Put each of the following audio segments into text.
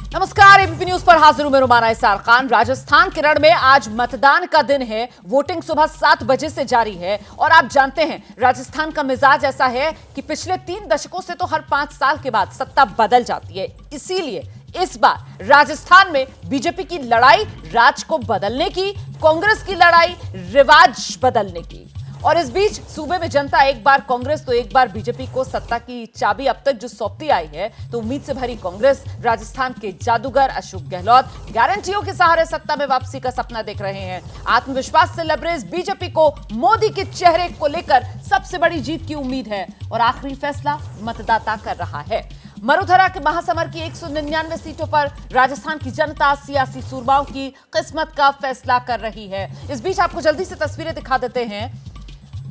नमस्कार, ABP news पर हाजिर हूं मैं रुमाना इसार खान। राजस्थान के रण में आज मतदान का दिन है। वोटिंग सुबह 7 बजे से जारी है और आप जानते हैं राजस्थान का मिजाज ऐसा है कि पिछले 3 दशकों से तो हर 5 साल के बाद सत्ता बदल जाती है। इसीलिए इस बार राजस्थान में बीजेपी की लड़ाई राज को बदलने की, कांग्रेस की लड़ाई रिवाज बदलने की। और इस बीच सूबे में जनता एक बार कांग्रेस तो एक बार बीजेपी को सत्ता की चाबी अब तक जो सौंपती आई है, तो उम्मीद से भरी कांग्रेस राजस्थान के जादूगर अशोक गहलोत गारंटियों के सहारे सत्ता में वापसी का सपना देख रहे हैं। आत्मविश्वास से लबरेज बीजेपी को मोदी के चेहरे को लेकर सबसे बड़ी जीत की उम्मीद है और आखिरी फैसला मतदाता कर रहा है। मरुधरा के महासमर की 199 सीटों पर राजस्थान की जनता सियासी सूरमाओं की किस्मत का फैसला कर रही है। इस बीच आपको जल्दी से तस्वीरें दिखा देते हैं।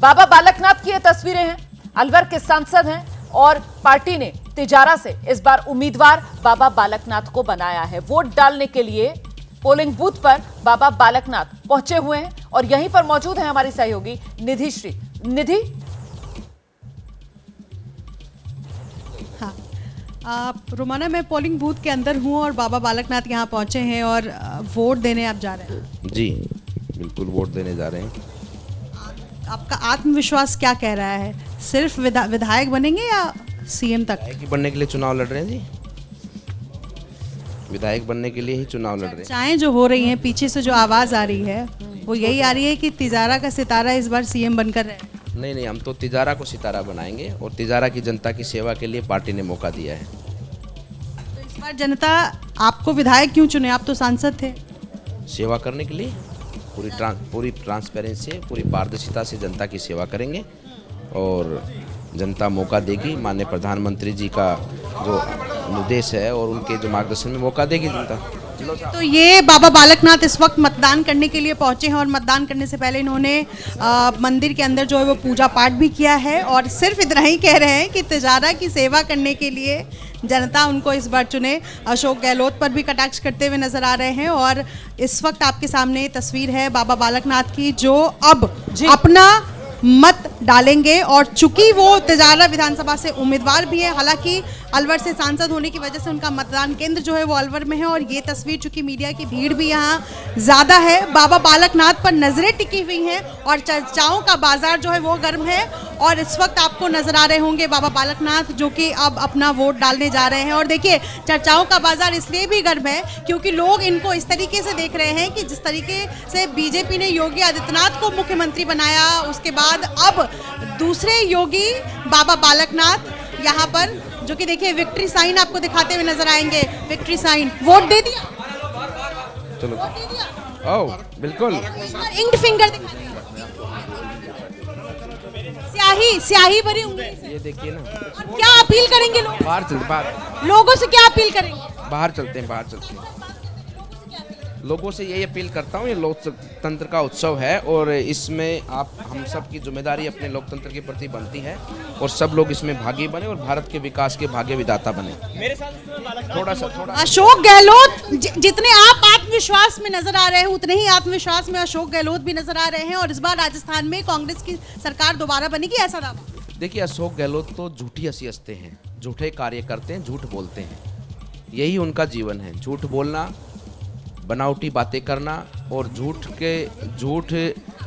बाबा बालकनाथ की ये तस्वीरें हैं। अलवर के सांसद हैं और पार्टी ने तिजारा से इस बार उम्मीदवार बाबा बालकनाथ को बनाया है। वोट डालने के लिए पोलिंग बूथ पर बाबा बालकनाथ पहुंचे हुए हैं और यहीं पर मौजूद है हमारी सहयोगी निधि श्री। निधि, रोमाना, मैं पोलिंग बूथ के अंदर हूं और बाबा बालकनाथ यहां पहुंचे हैं और वोट देने आप जा रहे हैं। जी बिल्कुल, वोट देने जा रहे हैं। आपका आत्मविश्वास क्या कह रहा है? सिर्फ विधायक बनेंगे या सीएम तक? विधायक बनने के लिए चुनाव लड़ रहे हैं जी। विधायक बनने के लिए ही चुनाव लड़ रहे हैं। चाहें जो हो रही हैं, पीछे से जो आवाज आ रही है वो यही आ रही है कि तिजारा का सितारा इस बार सीएम बनकर रहे। नहीं, हम तो तिजारा को सितारा बनाएंगे और तिजारा की जनता की सेवा के लिए पार्टी ने मौका दिया है। तो इस बार जनता आपको विधायक क्यों चुने? आप तो सांसद थे। सेवा करने के लिए पूरी ट्रांसपेरेंसी, पूरी पारदर्शिता से जनता की सेवा करेंगे और जनता मौका देगी। माननीय प्रधानमंत्री जी का जो निर्देश है और उनके जो मार्गदर्शन में मौका देगी जनता। तो ये बाबा बालकनाथ इस वक्त मतदान करने के लिए पहुंचे हैं और मतदान करने से पहले इन्होंने मंदिर के अंदर जो है वो पूजा पाठ भी किया है और सिर्फ इतना ही कह रहे हैं कि तिजारा की सेवा करने के लिए जनता उनको इस बार चुने। अशोक गहलोत पर भी कटाक्ष करते हुए नजर आ रहे हैं और इस वक्त आपके सामने तस्वीर है बाबा बालकनाथ की, जो अब अपना मत डालेंगे और चूंकि वो तिजारा विधानसभा से उम्मीदवार भी है, हालांकि अलवर से सांसद होने की वजह से उनका मतदान केंद्र जो है वो अलवर में है और ये तस्वीर, चूंकि मीडिया की भीड़ भी यहाँ ज़्यादा है, बाबा बालकनाथ पर नजरें टिकी हुई हैं और चर्चाओं का बाजार जो है वो गर्म है। और इस वक्त आपको नजर आ रहे होंगे बाबा बालकनाथ जो कि अब अपना वोट डालने जा रहे हैं। और देखिए, चर्चाओं का बाजार इसलिए भी गर्म है क्योंकि लोग इनको इस तरीके से देख रहे हैं कि जिस तरीके से बीजेपी ने योगी आदित्यनाथ को मुख्यमंत्री बनाया, उसके बाद अब दूसरे योगी बाबा बालकनाथ यहाँ पर, जो कि देखिए विक्ट्री साइन आपको दिखाते हुए नजर आएंगे। विक्ट्री साइन, वोट दे दिया, चलो वोट दे दिया। ओह बिल्कुल, इंक्ड फिंगर दिखा दिया। स्याही भरी उंगली से। ये देखिए ना। और क्या अपील करेंगे लोग? बाहर लोगों से क्या अपील करेंगे? बाहर चलते हैं। लोगों से यही अपील करता हूँ, ये लोकतंत्र का उत्सव है और इसमें हम सब की जिम्मेदारी अपने लोकतंत्र के प्रति बनती है और सब लोग इसमें भागी बने और भारत के विकास के भाग्य विधाता बने। थोड़ा अशोक गहलोत, जितने आप आत्मविश्वास में नजर आ रहे हैं उतने ही आत्मविश्वास में अशोक गहलोत भी नजर आ रहे हैं और इस बार राजस्थान में कांग्रेस की सरकार दोबारा बनेगी, ऐसा दावा। देखिए, अशोक गहलोत तो झूठी हंसी हंसते हैं, झूठे कार्य करते हैं, झूठ बोलते हैं, यही उनका जीवन है। झूठ बोलना, बनावटी बातें करना और झूठ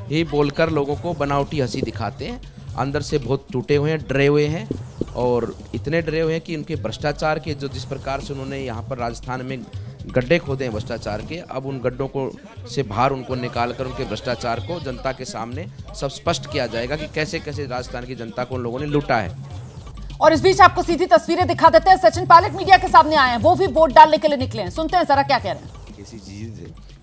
ही बोलकर लोगों को बनावटी हंसी दिखाते हैं। अंदर से बहुत टूटे हुए हैं, डरे हुए हैं और इतने डरे हुए हैं कि उनके भ्रष्टाचार के जिस प्रकार से उन्होंने यहाँ पर राजस्थान में गड्ढे खोदे हैं भ्रष्टाचार के, अब उन गड्ढों को से बाहर उनको निकाल कर उनके भ्रष्टाचार को जनता के सामने सब स्पष्ट किया जाएगा कि कैसे कैसे राजस्थान की जनता को उन लोगों ने लूटा है। और इस बीच आपको सीधी तस्वीरें दिखा देते हैं। सचिन पायलट मीडिया के सामने आए हैं, वो भी वोट डालने के लिए निकले हैं। सुनते हैं जरा क्या कह रहे हैं।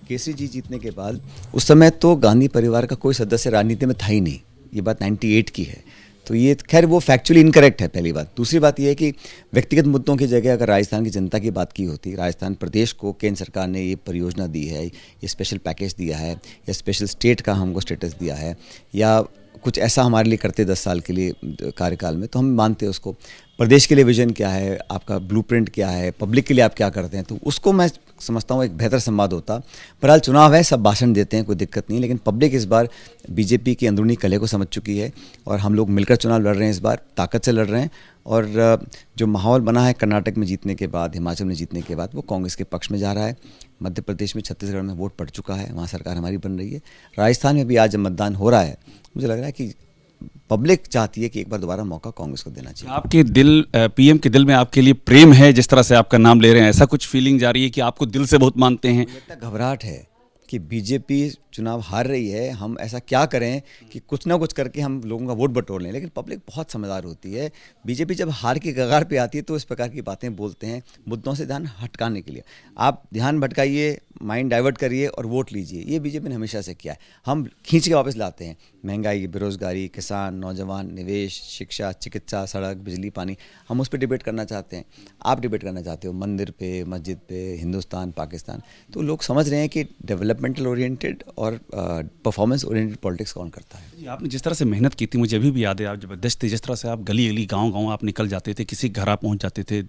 केसी जी जीतने के बाद उस समय तो गांधी परिवार का कोई सदस्य राजनीति में था ही नहीं। ये बात 98 की है, तो ये खैर वो फैक्चुअली इनकरेक्ट है, पहली बात। दूसरी बात ये है कि व्यक्तिगत मुद्दों की जगह अगर राजस्थान की जनता की बात की होती, राजस्थान प्रदेश को केंद्र सरकार ने ये परियोजना दी है, ये स्पेशल पैकेज दिया है, या स्पेशल स्टेट का हमको स्टेटस दिया है, या कुछ ऐसा हमारे लिए करते 10 साल के लिए कार्यकाल में, तो हम मानते हैं उसको। प्रदेश के लिए विजन क्या है, आपका ब्लूप्रिंट क्या है, पब्लिक के लिए आप क्या करते हैं, तो उसको मैं समझता हूँ एक बेहतर संवाद होता। बहरहाल चुनाव है, सब भाषण देते हैं, कोई दिक्कत नहीं, लेकिन पब्लिक इस बार बीजेपी की अंदरूनी कलह को समझ चुकी है और हम लोग मिलकर चुनाव लड़ रहे हैं, इस बार ताकत से लड़ रहे हैं। और जो माहौल बना है कर्नाटक में जीतने के बाद, हिमाचल में जीतने के बाद, वो कांग्रेस के पक्ष में जा रहा है। मध्य प्रदेश में, छत्तीसगढ़ में वोट पड़ चुका है, वहाँ सरकार हमारी बन रही है। राजस्थान में भी आज जब मतदान हो रहा है, मुझे लग रहा है कि पब्लिक चाहती है कि एक बार दोबारा मौका कांग्रेस को देना चाहिए। आपके दिल, पीएम के दिल में आपके लिए प्रेम है, जिस तरह से आपका नाम ले रहे हैं, ऐसा कुछ फीलिंग जा रही है कि आपको दिल से बहुत मानते हैं? लगता है घबराहट है कि बीजेपी चुनाव हार रही है, हम ऐसा क्या करें कि कुछ ना कुछ करके हम लोगों का वोट बटोर लें। लेकिन पब्लिक बहुत समझदार होती है। बीजेपी जब हार की कगार पे आती है तो इस प्रकार की बातें बोलते हैं, मुद्दों से ध्यान हटकाने के लिए। आप ध्यान भटकाइए, माइंड डाइवर्ट करिए और वोट लीजिए। ये बीजेपी ने हमेशा से किया है। हम खींच के वापस लाते हैं महंगाई, बेरोजगारी, किसान, नौजवान, निवेश, शिक्षा, चिकित्सा, सड़क, बिजली, पानी। हम उस पर डिबेट करना चाहते हैं, आप डिबेट करना चाहते हो मंदिर पे, मस्जिद पे, हिंदुस्तान, पाकिस्तान। तो लोग समझ रहे हैं कि डेवलपमेंटल ओरिएंटेड और परफॉर्मेंस ओरिएंटेड पॉलिटिक्स कौन करता है। आपने जिस तरह से मेहनत की थी, मुझे अभी भी याद है, आप जबरदस्त थे। जिस तरह से आप गली गली, गांव गांव आप निकल जाते थे, किसी घर आप पहुंच जाते थे,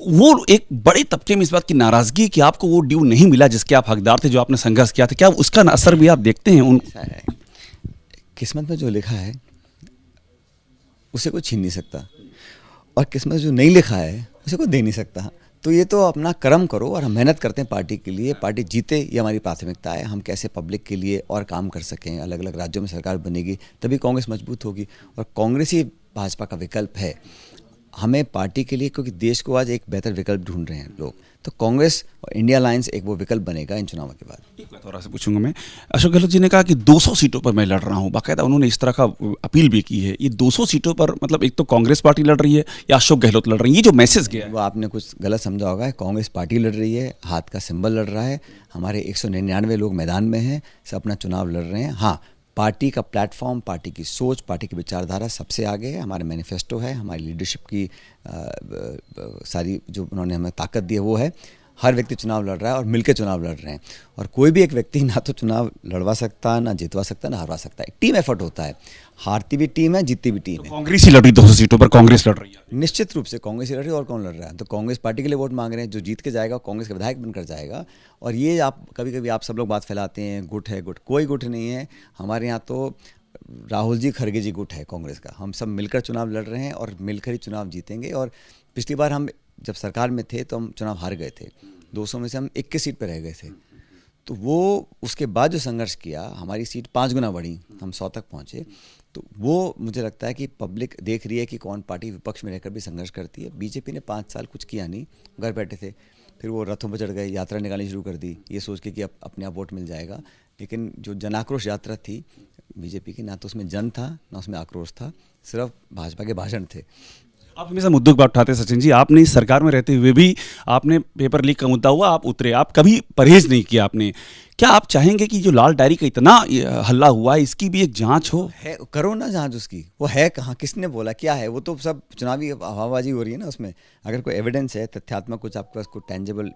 वो एक बड़े तबके में इस बात की नाराजगी कि आपको वो ड्यू नहीं मिला जिसके आप हकदार थे, जो आपने संघर्ष किया था। क्या उसका असर भी आप देखते हैं? ऐसा है, किस्मत में जो लिखा है उसे कोई छीन नहीं सकता, और किस्मत में जो नहीं लिखा है उसे कोई दे नहीं सकता। तो ये तो अपना कर्म करो, और हम मेहनत करते हैं पार्टी के लिए, पार्टी जीते ये हमारी प्राथमिकता है। हम कैसे पब्लिक के लिए और काम कर सकें, अलग अलग राज्यों में सरकार बनेगी तभी कांग्रेस मजबूत होगी, और कांग्रेस ही भाजपा का विकल्प है हमें पार्टी के लिए, क्योंकि देश को आज एक बेहतर विकल्प ढूंढ रहे हैं लोग। तो कांग्रेस और इंडिया अलायंस एक वो विकल्प बनेगा इन चुनावों के बाद। एक बात और आपसे पूछूंगा मैं, अशोक गहलोत जी ने कहा कि 200 सीटों पर मैं लड़ रहा हूं, बाकायदा उन्होंने इस तरह का अपील भी की है। ये 200 सीटों पर मतलब एक तो कांग्रेस पार्टी लड़ रही है या अशोक गहलोत लड़ रही है, ये जो मैसेज गया है? वो आपने कुछ गलत समझा होगा। कांग्रेस पार्टी लड़ रही है, हाथ का सिंबल लड़ रहा है, हमारे 199 लोग मैदान में हैं, सब अपना चुनाव लड़ रहे हैं। हाँ, पार्टी का प्लेटफॉर्म, पार्टी की सोच, पार्टी की विचारधारा सबसे आगे है। हमारे मैनिफेस्टो है, हमारी लीडरशिप की सारी जो उन्होंने हमें ताकत दी है वो है। हर व्यक्ति चुनाव लड़ रहा है और मिलकर चुनाव लड़ रहे हैं, और कोई भी एक व्यक्ति ना तो चुनाव लड़वा सकता, ना जितवा सकता, ना हरवा सकता है। टीम एफर्ट होता है, हारती भी टीम है, जीतती भी टीम है। कांग्रेस ही लड़ रही 200 सीटों पर, कांग्रेस लड़ रही है। निश्चित रूप से कांग्रेस ही लड़ रही है, और कौन लड़ रहा है? तो कांग्रेस पार्टी के लिए वोट मांग रहे हैं, जो जीत के जाएगा कांग्रेस का विधायक बनकर जाएगा। और ये आप कभी कभी आप सब लोग बात फैलाते हैं गुट है, गुट, कोई गुट नहीं है हमारे यहाँ। तो राहुल जी, खड़गे जी गुट है कांग्रेस का। हम सब मिलकर चुनाव लड़ रहे हैं और मिलकर ही चुनाव जीतेंगे। और पिछली बार हम जब सरकार में थे तो हम चुनाव हार गए थे, 200 में से हम 21 सीट पर रह गए थे। तो वो उसके बाद जो संघर्ष किया, हमारी सीट 5 गुना बढ़ी, हम 100 तक पहुँचे। तो वो मुझे लगता है कि पब्लिक देख रही है कि कौन पार्टी विपक्ष में रहकर भी संघर्ष करती है। बीजेपी ने 5 साल कुछ किया नहीं, घर बैठे थे, फिर वो रथों पर चढ़ गए, यात्रा निकालनी शुरू कर दी, ये सोच के कि अब अपने आप वोट मिल जाएगा। लेकिन जो जनाक्रोश यात्रा थी बीजेपी की, ना तो उसमें जन था ना उसमें आक्रोश था, सिर्फ भाजपा के भाषण थे। आप हमेशा मुद्दों की बात उठाते हैं सचिन जी, आपने इस सरकार में रहते हुए भी आपने पेपर लीक का मुद्दा हुआ, आप उतरे, आप कभी परहेज नहीं किया आपने। क्या आप चाहेंगे कि जो लाल डायरी का इतना हल्ला हुआ है, इसकी भी एक जांच हो? है, करो ना जांच उसकी। वो है कहाँ, किसने बोला, क्या है? वो तो सब चुनावी हवाबाजी हो रही है ना उसमें। अगर कोई एविडेंस है, तथ्यात्मक कुछ आपके पास कोई टेंजिबल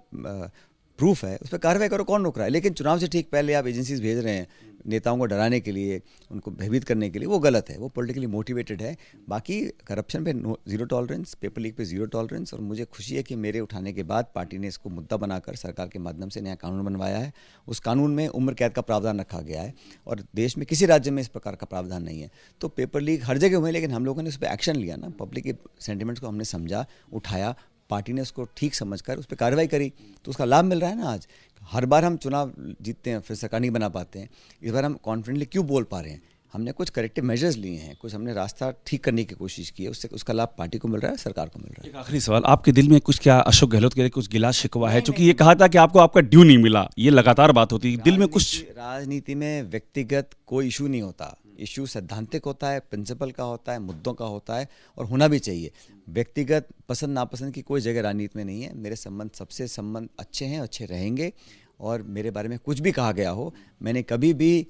प्रूफ है, उस पर कार्रवाई करो, कौन रोक रहा है? लेकिन चुनाव से ठीक पहले आप एजेंसीज भेज रहे हैं नेताओं को डराने के लिए, उनको भयभीत करने के लिए, वो गलत है, वो पॉलिटिकली मोटिवेटेड है। बाकी करप्शन पे जीरो टॉलरेंस, पेपर लीक पे जीरो टॉलरेंस। और मुझे खुशी है कि मेरे उठाने के बाद पार्टी ने इसको मुद्दा बनाकर सरकार के माध्यम से नया कानून बनवाया है। उस कानून में उम्र कैद का प्रावधान रखा गया है, और देश में किसी राज्य में इस प्रकार का प्रावधान नहीं है। तो पेपर लीक हर जगह हुए, लेकिन हम लोगों ने उस पर एक्शन लिया ना, पब्लिक के सेंटिमेंट्स को हमने समझा, उठाया, पार्टी ने उसको ठीक समझकर उस पर कार्रवाई करी, तो उसका लाभ मिल रहा है ना। आज हर बार हम चुनाव जीतते हैं फिर सरकार नहीं बना पाते हैं, इस बार हम कॉन्फिडेंटली क्यों बोल पा रहे हैं? हमने कुछ करेक्टिव मेजर्स लिए हैं, कुछ हमने रास्ता ठीक करने की कोशिश की है, उससे उसका लाभ पार्टी को मिल रहा है, सरकार को मिल रहा है। एक आखिरी सवाल, आपके दिल में कुछ क्या अशोक गहलोत के लिए कुछ गिला शिकवा है? क्योंकि ये कहा था कि आपको आपका ड्यू नहीं मिला, ये लगातार बात होती है, दिल में कुछ? राजनीति में व्यक्तिगत कोई इशू नहीं होता, इशू सैद्धांतिक होता है, प्रिंसिपल का होता है, मुद्दों का होता है, और होना भी चाहिए। व्यक्तिगत पसंद नापसंद की कोई जगह राजनीति में नहीं है। मेरे संबंध सबसे संबंध अच्छे हैं, अच्छे रहेंगे। और मेरे बारे में कुछ भी कहा गया हो, मैंने कभी भी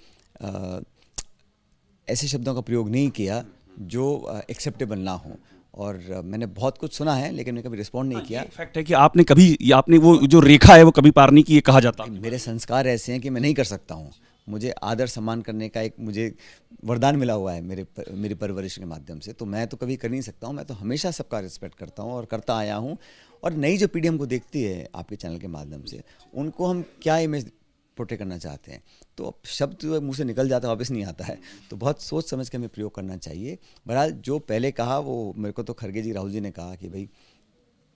ऐसे शब्दों का प्रयोग नहीं किया जो एक्सेप्टेबल ना हो। और मैंने बहुत कुछ सुना है, लेकिन मैंने कभी रिस्पॉन्ड नहीं किया। फैक्ट है कि आपने कभी, आपने वो जो रेखा है वो कभी पार नहीं की, ये कहा जाता है। मेरे संस्कार ऐसे हैं कि मैं नहीं कर सकता हूँ। मुझे आदर सम्मान करने का एक मुझे वरदान मिला हुआ है मेरी परवरिश के माध्यम से, तो मैं तो कभी कर नहीं सकता हूँ। मैं तो हमेशा सबका रिस्पेक्ट करता हूँ और करता आया हूँ। और नई जो पीढ़ी हमको देखती है आपके चैनल के माध्यम से, उनको हम क्या इमेज पोर्ट्रे करना चाहते हैं, तो शब्द तो मुंह से निकल जाता है, वापस नहीं आता है, तो बहुत सोच समझ के हमें प्रयोग करना चाहिए। बहरहाल जो पहले कहा वो मेरे को तो खड़गे जी, राहुल जी ने कहा कि भाई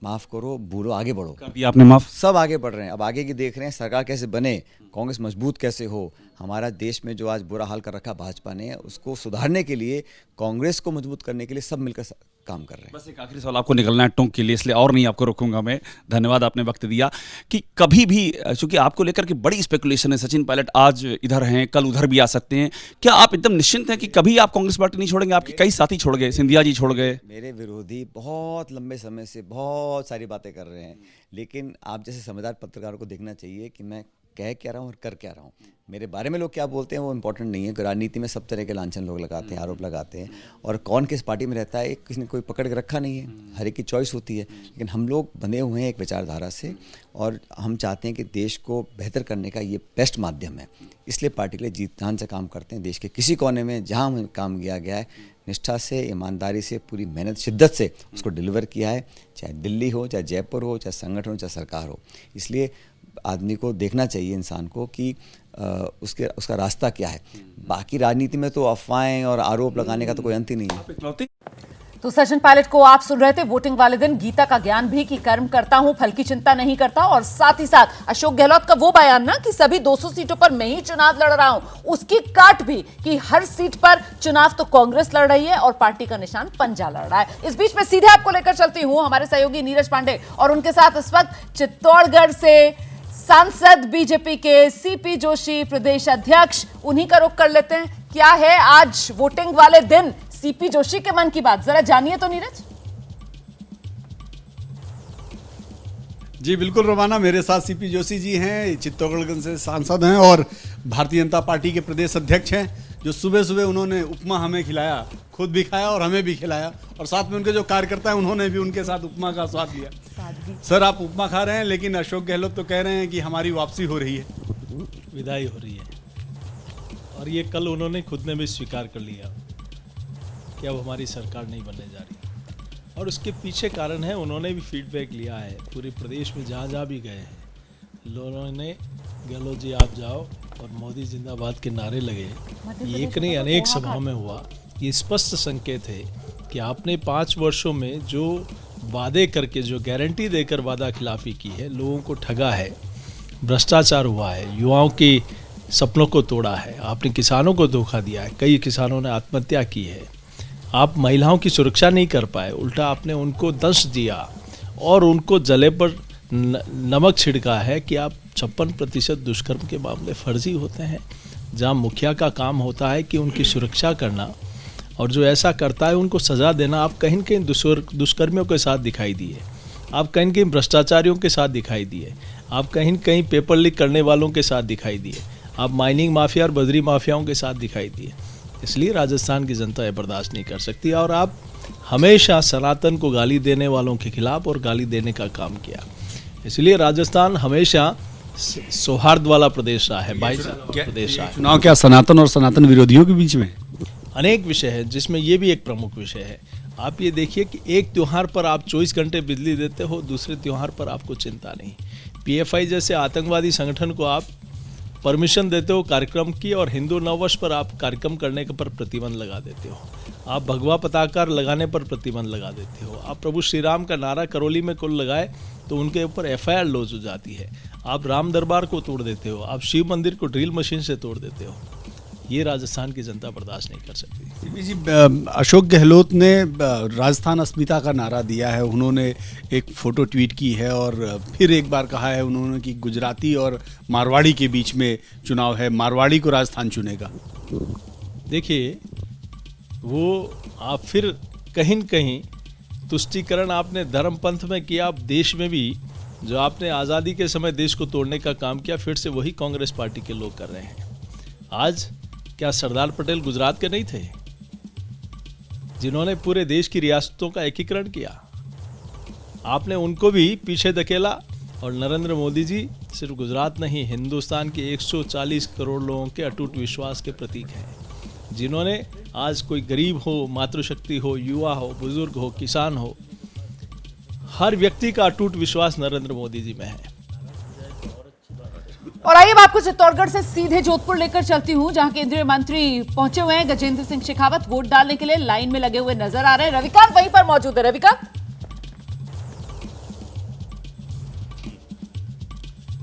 माफ़ करो, भूलो, आगे बढ़ो। कर दिया आपने माफ। सब आगे बढ़ रहे हैं, अब आगे की देख रहे हैं सरकार कैसे बने, कांग्रेस मजबूत कैसे हो। हमारा देश में जो आज बुरा हाल कर रखा भाजपा ने, उसको सुधारने के लिए, कांग्रेस को मजबूत करने के लिए सब मिलकर काम कर रहे हैं। बस एक आखिरी सवाल, आपको निकलना है टोंक के लिए, इसलिए और नहीं आपको रोकूंगा मैं। धन्यवाद, आपने वक्त दिया। कि कभी भी, चूंकि आपको लेकर के बड़ी स्पेकुलेशन है, सचिन पायलट आज इधर हैं, कल उधर भी आ सकते हैं, क्या आप एकदम निश्चिंत हैं कि कभी आप कांग्रेस पार्टी नहीं छोड़ेंगे? आपके कई साथी छोड़ गए, सिंधिया जी छोड़ गए, मेरे विरोधी बहुत लंबे समय से बहुत सारी बातें कर रहे हैं, लेकिन आप जैसे समझदार पत्रकारों को देखना चाहिए कि मैं कह क्या रहा हूँ और कर क्या रहा हूँ। मेरे बारे में लोग क्या बोलते हैं वो इम्पोर्टेंट नहीं है। राजनीति में सब तरह के लांछन लोग लगाते हैं, आरोप लगाते हैं, और कौन किस पार्टी में रहता है किसी ने कोई पकड़ के रखा नहीं है, हर एक की चॉइस होती है। लेकिन हम लोग बंधे हुए हैं एक विचारधारा से, और हम चाहते हैं कि देश को बेहतर करने का ये बेस्ट माध्यम है, इसलिए पार्टी के लिए जीत जान से काम करते हैं। देश के किसी कोने में जहाँ हमें काम किया गया है, निष्ठा से, ईमानदारी से, पूरी मेहनत शिद्दत से उसको डिलीवर किया है, चाहे दिल्ली हो, चाहे जयपुर हो, चाहे संगठन हो, चाहे सरकार हो। इसलिए आदमी को देखना चाहिए, इंसान को, कि उसका रास्ता क्या है। बाकी राजनीति में तो अफवाहें और आरोप लगाने का तो कोई अंत ही नहीं है। तो सचिन पायलट को आप सुन रहे थे। वोटिंग वाले दिन गीता का ज्ञान भी कि कर्म करता हूं, फल की चिंता नहीं करता, और साथ ही साथ अशोक गहलोत का वो बयान ना कि सभी 200 सीटों पर मैं ही चुनाव लड़ रहा हूं, उसकी काट भी कि हर सीट पर चुनाव तो कांग्रेस लड़ रही है और पार्टी का निशान पंजा लड़ रहा है। इस बीच में सीधे आपको लेकर चलती हूं हमारे सहयोगी नीरज पांडे, और उनके साथ इस वक्त चित्तौड़गढ़ से सांसद बीजेपी के सीपी जोशी प्रदेश अध्यक्ष, उन्हीं का रुख कर लेते हैं। क्या है आज वोटिंग वाले दिन सीपी जोशी के मन की बात, जरा जानिए तो नीरज। जी बिल्कुल रवाना, मेरे साथ सीपी जोशी जी हैं, चित्तौड़गढ़ से सांसद हैं और भारतीय जनता पार्टी के प्रदेश अध्यक्ष हैं, जो सुबह सुबह उन्होंने उपमा हमें खिलाया, खुद भी खाया और हमें भी खिलाया, और साथ में उनके जो कार्यकर्ता हैं उन्होंने भी उनके साथ उपमा का स्वाद लिया। सर, आप उपमा खा रहे हैं, लेकिन अशोक गहलोत तो कह रहे हैं कि हमारी वापसी हो रही है, विदाई हो रही है, और ये कल उन्होंने खुद ने भी स्वीकार कर लिया कि अब हमारी सरकार नहीं बनने जा रही। और उसके पीछे कारण है, उन्होंने भी फीडबैक लिया है, पूरे प्रदेश में जहाँ जहाँ भी गए हैं लोगों ने गहलोत जी आप जाओ और मोदी जिंदाबाद के नारे लगे। ये एक नहीं अनेक सभाओं में हुआ। ये स्पष्ट संकेत है कि आपने 5 वर्षों में जो वादे करके, जो गारंटी देकर वादा खिलाफी की है, लोगों को ठगा है, भ्रष्टाचार हुआ है, युवाओं के सपनों को तोड़ा है, आपने किसानों को धोखा दिया है, कई किसानों ने आत्महत्या की है, आप महिलाओं की सुरक्षा नहीं कर पाए, उल्टा आपने उनको दंश दिया और उनको जले पर नमक छिड़का है कि आप 56% दुष्कर्म के मामले फर्जी होते हैं, जहां मुखिया का काम होता है कि उनकी सुरक्षा करना, और जो ऐसा करता है उनको सज़ा देना। आप कहीं न कहीं दुष्कर्मियों के साथ दिखाई दिए, आप कहीं न कहीं भ्रष्टाचारियों के साथ दिखाई दिए, आप कहीं न कहीं पेपर लीक करने वालों के साथ दिखाई दिए, आप माइनिंग माफिया और बजरी माफियाओं के साथ दिखाई दिए। इसलिए राजस्थान की जनता ये बर्दाश्त नहीं कर सकती, और आप हमेशा सनातन को गाली देने वालों के खिलाफ और गाली देने का काम किया। इसलिए राजस्थान हमेशा सौहार्द वाला प्रदेश रहा है, भाईचारा प्रदेश रहा है। चुनाव क्या सनातन और सनातन विरोधियों के बीच में अनेक विषय है, जिसमें ये भी एक प्रमुख विषय है। आप ये देखिए कि एक त्यौहार पर आप 24 घंटे बिजली देते हो, दूसरे त्यौहार पर आपको चिंता नहीं। पीएफआई जैसे आतंकवादी संगठन को आप परमिशन देते हो कार्यक्रम की, और हिंदू नववर्ष पर आप कार्यक्रम करने पर प्रतिबंध लगा देते हो, आप भगवा पताका लगाने पर प्रतिबंध लगा देते हो, आप प्रभु श्री राम का नारा करौली में कुल लगाए तो उनके ऊपर एफआईआर लॉन्च हो जाती है, आप राम दरबार को तोड़ देते हो, आप शिव मंदिर को ड्रिल मशीन से तोड़ देते हो। ये राजस्थान की जनता बर्दाश्त नहीं कर सकती। जी, अशोक गहलोत ने राजस्थान अस्मिता का नारा दिया है, उन्होंने एक फ़ोटो ट्वीट की है और फिर एक बार कहा है उन्होंने कि गुजराती और मारवाड़ी के बीच में चुनाव है, मारवाड़ी को राजस्थान चुनेगा। देखिए, वो आप फिर कहीं न कहीं तुष्टीकरण आपने धर्म पंथ में किया, आप देश में भी जो आपने आज़ादी के समय देश को तोड़ने का काम किया, फिर से वही कांग्रेस पार्टी के लोग कर रहे हैं। आज क्या सरदार पटेल गुजरात के नहीं थे, जिन्होंने पूरे देश की रियासतों का एकीकरण किया? आपने उनको भी पीछे धकेला, और नरेंद्र मोदी जी सिर्फ गुजरात नहीं, हिंदुस्तान के 140 करोड़ लोगों के अटूट विश्वास के प्रतीक हैं, जिन्होंने आज कोई गरीब हो, मातृशक्ति हो, युवा हो, बुजुर्ग हो, किसान हो, हर व्यक्ति का अटूट विश्वास नरेंद्र मोदी जी में है। और आइए अब आपको चित्तौड़गढ़ से सीधे जोधपुर लेकर चलती हूं, जहां केंद्रीय मंत्री पहुंचे हुए हैं। गजेंद्र सिंह शेखावत वोट डालने के लिए लाइन में लगे हुए नजर आ रहे हैं। रविकांत वहीं पर मौजूद है। रविकांत,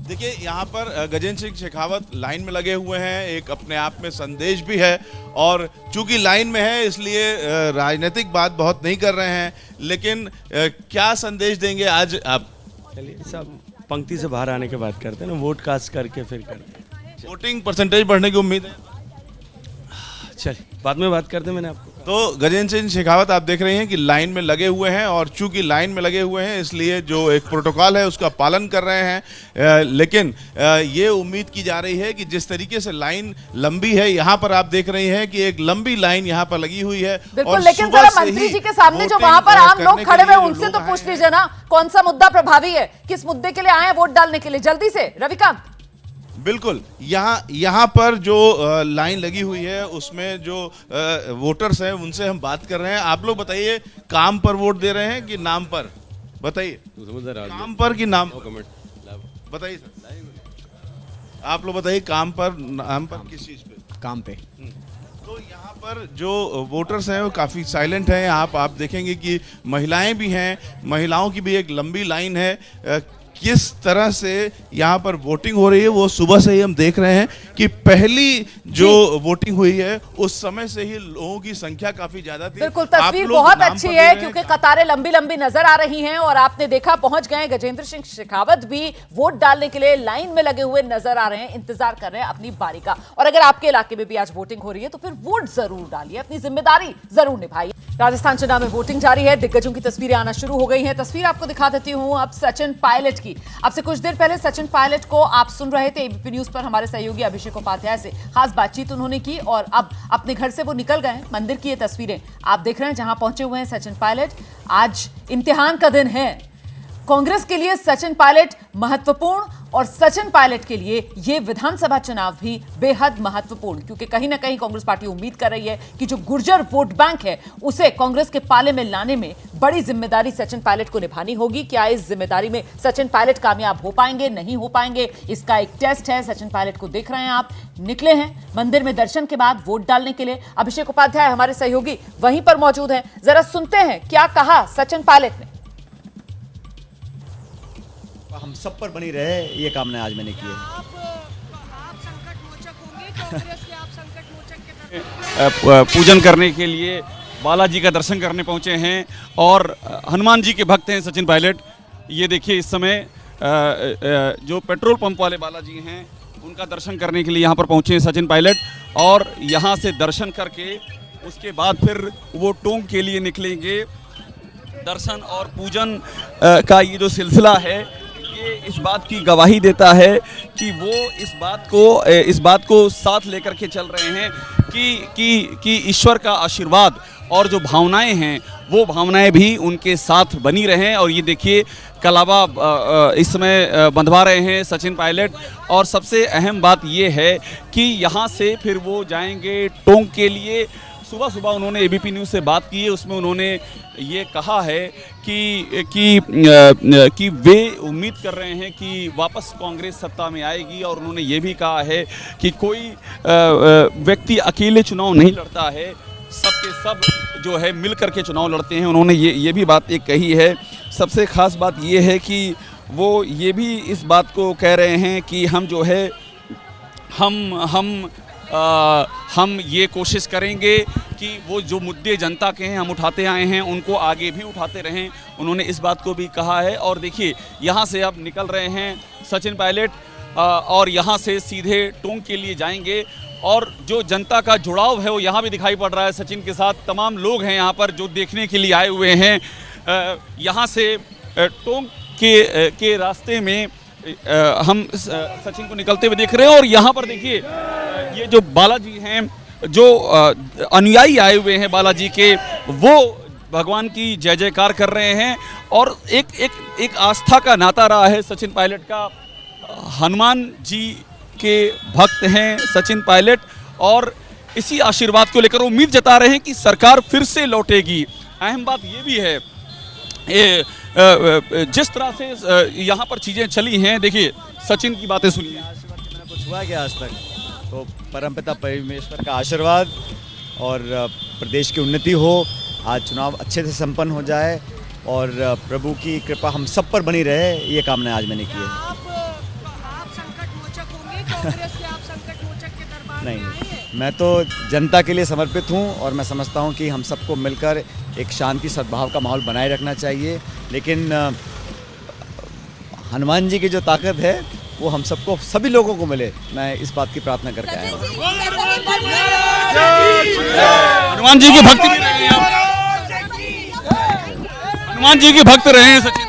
देखिए, यहाँ पर गजेंद्र सिंह शेखावत लाइन में लगे हुए हैं, एक अपने आप में संदेश भी है। और चूंकि लाइन में है इसलिए राजनीतिक बात बहुत नहीं कर रहे हैं, लेकिन क्या संदेश देंगे आज आप? चलिए, सब पंक्ति से बाहर आने के बाद करते हैं ना, वोट कास्ट करके फिर करते हैं। वोटिंग परसेंटेज बढ़ने की उम्मीद है? चलिए, बाद में बात करते हैं। मैंने आपको तो गजेंद्र सिंह शेखावत आप देख रहे हैं कि लाइन में लगे हुए हैं, और चूंकि लाइन में लगे हुए हैं इसलिए जो एक प्रोटोकॉल है उसका पालन कर रहे हैं। लेकिन ये उम्मीद की जा रही है कि जिस तरीके से लाइन लंबी है, यहाँ पर आप देख रहे हैं कि एक लंबी लाइन यहाँ पर लगी हुई है। बिल्कुल, लेकिन जरा मंत्री जी के सामने जो वहां पर आम लोग खड़े हुए उनसे तो पूछ लीजिए ना, कौन सा मुद्दा प्रभावी है, किस मुद्दे के लिए आए हैं वोट डालने के लिए? जल्दी से रविकांत। बिल्कुल, यहाँ पर जो लाइन लगी हुई है उसमें जो वोटर्स हैं उनसे हम बात कर रहे हैं। आप लोग बताइए, काम पर वोट दे रहे हैं कि नाम पर? बताइए, काम पर कि नाम पर? बताइए सर, आप लोग बताइए, काम पर नाम पर, किस चीज़ पे? काम पे। तो यहाँ पर जो वोटर्स हैं वो काफ़ी साइलेंट हैं। आप देखेंगे कि महिलाएं भी हैं, महिलाओं की भी एक लंबी लाइन है। किस तरह से यहाँ पर वोटिंग हो रही है वो सुबह से ही हम देख रहे हैं कि पहली जो वोटिंग हुई है उस समय से ही लोगों की संख्या काफी ज्यादा थी। बिल्कुल, तस्वीर बहुत अच्छी है क्योंकि कतारें लंबी लंबी नजर आ रही हैं और आपने देखा पहुंच गए गजेंद्र सिंह शेखावत भी वोट डालने के लिए लाइन में लगे हुए नजर आ रहे हैं, इंतजार कर रहे हैं अपनी बारी का। और अगर आपके इलाके में भी आज वोटिंग हो रही है तो फिर वोट जरूर डालिए, अपनी जिम्मेदारी जरूर निभाइए। राजस्थान चुनाव में वोटिंग जारी है, दिग्गजों की तस्वीरें आना शुरू हो गई हैं। तस्वीर आपको दिखा देती हूं अब सचिन पायलट की। अब से कुछ देर पहले सचिन पायलट को आप सुन रहे थे एबीपी न्यूज पर हमारे सहयोगी अभिषेक उपाध्याय से खास बातचीत उन्होंने की और अब अपने घर से वो निकल गए हैं। मंदिर की ये तस्वीरें आप देख रहे हैं जहां पहुंचे हुए हैं सचिन पायलट। आज इम्तिहान का दिन है कांग्रेस के लिए, सचिन पायलट महत्वपूर्ण और सचिन पायलट के लिए ये विधानसभा चुनाव भी बेहद महत्वपूर्ण, क्योंकि कहीं ना कहीं कांग्रेस पार्टी उम्मीद कर रही है कि जो गुर्जर वोट बैंक है उसे कांग्रेस के पाले में लाने में बड़ी जिम्मेदारी सचिन पायलट को निभानी होगी। क्या इस जिम्मेदारी में सचिन पायलट कामयाब हो पाएंगे, नहीं हो पाएंगे, इसका एक टेस्ट है। सचिन पायलट को देख रहे हैं आप, निकले हैं मंदिर में दर्शन के बाद वोट डालने के लिए। अभिषेक उपाध्याय हमारे सहयोगी वहीं पर मौजूद हैं, जरा सुनते हैं क्या कहा सचिन पायलट ने। हम सब पर बनी रहे, ये कामना आज मैंने की है। आप संकट मोचक होंगे, कांग्रेस के आप संकट मोचक के पूजन करने के लिए बालाजी का दर्शन करने पहुंचे हैं और हनुमान जी के भक्त हैं सचिन पायलट। ये देखिए, इस समय जो पेट्रोल पंप वाले बालाजी हैं उनका दर्शन करने के लिए यहाँ पर पहुंचे हैं सचिन पायलट, और यहाँ से दर्शन करके उसके बाद फिर वो टोंक के लिए निकलेंगे। दर्शन और पूजन का ये जो सिलसिला है ये इस बात की गवाही देता है कि वो इस बात को साथ लेकर के चल रहे हैं कि ईश्वर का आशीर्वाद और जो भावनाएं हैं वो भावनाएं भी उनके साथ बनी रहें। और ये देखिए, कलावा इस समय बंधवा रहे हैं सचिन पायलट। और सबसे अहम बात ये है कि यहाँ से फिर वो जाएंगे टोंक के लिए। सुबह सुबह उन्होंने एबीपी न्यूज़ से बात की है, उसमें उन्होंने ये कहा है कि वे उम्मीद कर रहे हैं कि वापस कांग्रेस सत्ता में आएगी। और उन्होंने ये भी कहा है कि कोई व्यक्ति अकेले चुनाव नहीं लड़ता है, सबके सब जो है मिल करके चुनाव लड़ते हैं। उन्होंने ये भी बात एक कही है। सबसे ख़ास बात ये है कि वो ये भी इस बात को कह रहे हैं कि हम जो है हम ये कोशिश करेंगे कि वो जो मुद्दे जनता के हैं हम उठाते आए हैं उनको आगे भी उठाते रहें। उन्होंने इस बात को भी कहा है। और देखिए, यहाँ से अब निकल रहे हैं सचिन पायलट और यहाँ से सीधे टोंक के लिए जाएंगे। और जो जनता का जुड़ाव है वो यहाँ भी दिखाई पड़ रहा है सचिन के साथ। तमाम लोग हैं यहाँ पर जो देखने के लिए आए हुए हैं। यहाँ से टोंक के रास्ते में हम सचिन को निकलते हुए देख रहे हैं। और यहाँ पर देखिए, ये जो बालाजी हैं, जो अनुयायी आए हुए हैं बालाजी के, वो भगवान की जय जयकार कर रहे हैं। और एक आस्था का नाता रहा है सचिन पायलट का। हनुमान जी के भक्त हैं सचिन पायलट और इसी आशीर्वाद को लेकर उम्मीद जता रहे हैं कि सरकार फिर से लौटेगी। अहम बात ये भी है जिस तरह से यहाँ पर चीज़ें चली हैं, देखिए सचिन की बातें सुनिए। मैंने कुछ हुआ क्या आज तक? तो परमपिता परमेश्वर का आशीर्वाद और प्रदेश की उन्नति हो, आज चुनाव अच्छे से संपन्न हो जाए और प्रभु की कृपा हम सब पर बनी रहे, ये कामना आज मैंने की है। आप संकट मोचक होंगे, कांग्रेस के आप संकट मोचक के दरबार में आए हैं। नहीं, मैं तो जनता के लिए समर्पित हूँ और मैं समझता हूँ कि हम सबको मिलकर एक शांति सद्भाव का माहौल बनाए रखना चाहिए, लेकिन हनुमान जी की जो ताकत है वो हम सबको, सभी लोगों को मिले, मैं इस बात की प्रार्थना करके आया हूँ। हनुमान जी की भक्ति में रहे हैं आप। हनुमान जी के भक्त रहे हैं सचिन।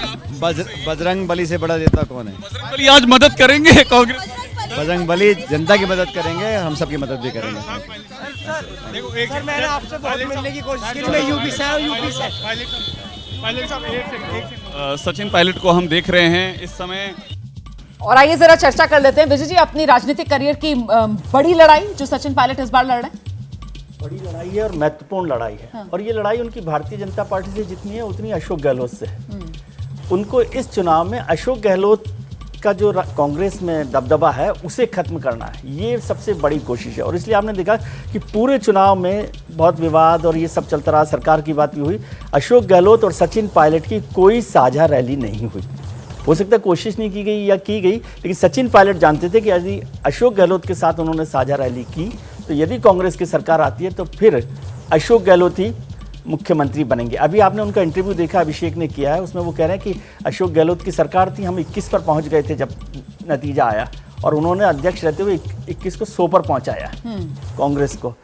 बजरंग बली से बड़ा देवता कौन है? बजरंग बली आज मदद करेंगे कांग्रेस। बजरंग बली जनता की मदद करेंगे, हम सबकी मदद भी करेंगे। सर मैंने आपसे बहुत मिलने की कोशिश की, मैं यूपी से हूं, यूपी से। सचिन पायलट को हम देख रहे हैं इस समय। और आइए जरा चर्चा कर लेते हैं विजय जी, अपनी राजनीतिक करियर की बड़ी लड़ाई जो सचिन पायलट इस बार लड़ रहे हैं। बड़ी लड़ाई है और महत्वपूर्ण लड़ाई है। हाँ। और ये लड़ाई उनकी भारतीय जनता पार्टी से जितनी है उतनी अशोक गहलोत से है। उनको इस चुनाव में अशोक गहलोत का जो कांग्रेस में दबदबा है उसे खत्म करना है, ये सबसे बड़ी कोशिश है। और इसलिए आपने देखा कि पूरे चुनाव में बहुत विवाद और ये सब चलता रहा, सरकार की बात भी हुई, अशोक गहलोत और सचिन पायलट की कोई साझा रैली नहीं हुई। हो सकता है कोशिश नहीं की गई या की गई, लेकिन सचिन पायलट जानते थे कि यदि अशोक गहलोत के साथ उन्होंने साझा रैली की तो यदि कांग्रेस की सरकार आती है तो फिर अशोक गहलोत ही मुख्यमंत्री बनेंगे। अभी आपने उनका इंटरव्यू देखा, अभिषेक ने किया है, उसमें वो कह रहे हैं कि अशोक गहलोत की सरकार थी, हम 21 पर पहुंच गए थे जब नतीजा आया, और उन्होंने अध्यक्ष रहते हुए 21 को 100 पर पहुंचाया कांग्रेस को।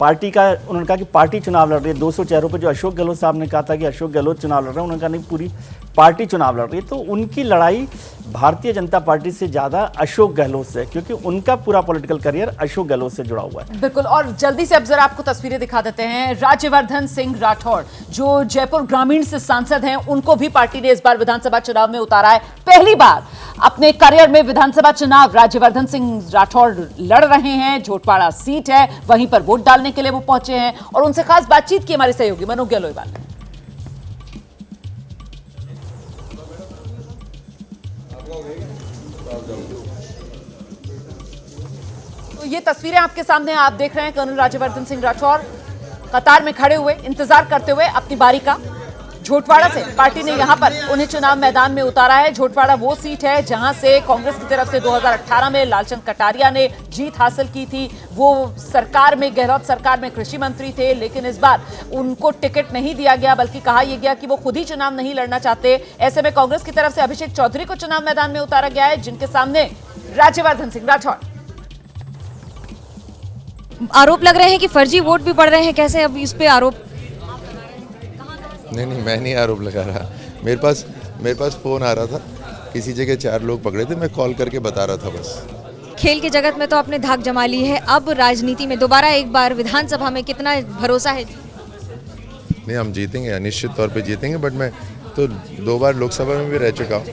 पार्टी का उन्होंने कहा कि पार्टी चुनाव लड़ रही है, 200 चेहरों पर जो अशोक गहलोत साहब ने कहा था कि अशोक गहलोत चुनाव लड़ रहे हैं, उन्होंने कहा नहीं, पूरी पार्टी चुनाव लड़ रही है। तो उनकी लड़ाई भारतीय जनता पार्टी से ज़्यादा अशोक गहलोत से, क्योंकि उनका पूरा पॉलिटिकल करियर अशोक गहलोत से जुड़ा हुआ है। बिल्कुल, और जल्दी से अब जरा आपको तस्वीरें दिखा देते हैं। राज्यवर्धन सिंह राठौड़ जो जयपुर ग्रामीण से सांसद हैं, उनको भी पार्टी ने इस बार विधानसभा चुनाव में उतारा है। पहली बार अपने करियर में विधानसभा चुनाव राज्यवर्धन सिंह राठौड़ लड़ रहे हैं। झोटवाड़ा सीट है, वहीं पर वोट डालने के लिए वो पहुंचे हैं और उनसे खास बातचीत की हमारे सहयोगी मनोज गहलोत ने। तो ये तस्वीरें आपके सामने आप देख रहे हैं। कर्नल राज्यवर्धन सिंह राठौड़ कतार में खड़े हुए इंतजार करते हुए अपनी बारी का। झोटवाड़ा से पार्टी ने यहां पर उन्हें चुनाव मैदान में उतारा है। झोटवाड़ा वो सीट है जहां से कांग्रेस की तरफ से 2018 में लालचंद कटारिया ने जीत हासिल की थी। वो सरकार में, गहलोत सरकार में कृषि मंत्री थे, लेकिन इस बार उनको टिकट नहीं दिया गया, बल्कि कहा यह गया कि वो खुद ही चुनाव नहीं लड़ना चाहते। ऐसे में कांग्रेस की तरफ से अभिषेक चौधरी को चुनाव मैदान में उतारा गया है, जिनके सामने राज्यवर्धन सिंह राठौड़। आरोप लग रहे हैं कि फर्जी वोट भी पड़ रहे हैं, कैसे अब इस पे आरोप? नहीं, मैं नहीं आरोप लगा रहा। मेरे पास फ़ोन आ रहा था, किसी जगह 4 लोग पकड़े थे, मैं कॉल करके बता रहा था बस। खेल की जगत में तो आपने धाक जमा ली है, अब राजनीति में दोबारा एक बार विधानसभा में कितना भरोसा है? नहीं, हम जीतेंगे, निश्चित तौर पे जीतेंगे, बट मैं तो 2 बार लोकसभा में भी रह चुका हूँ,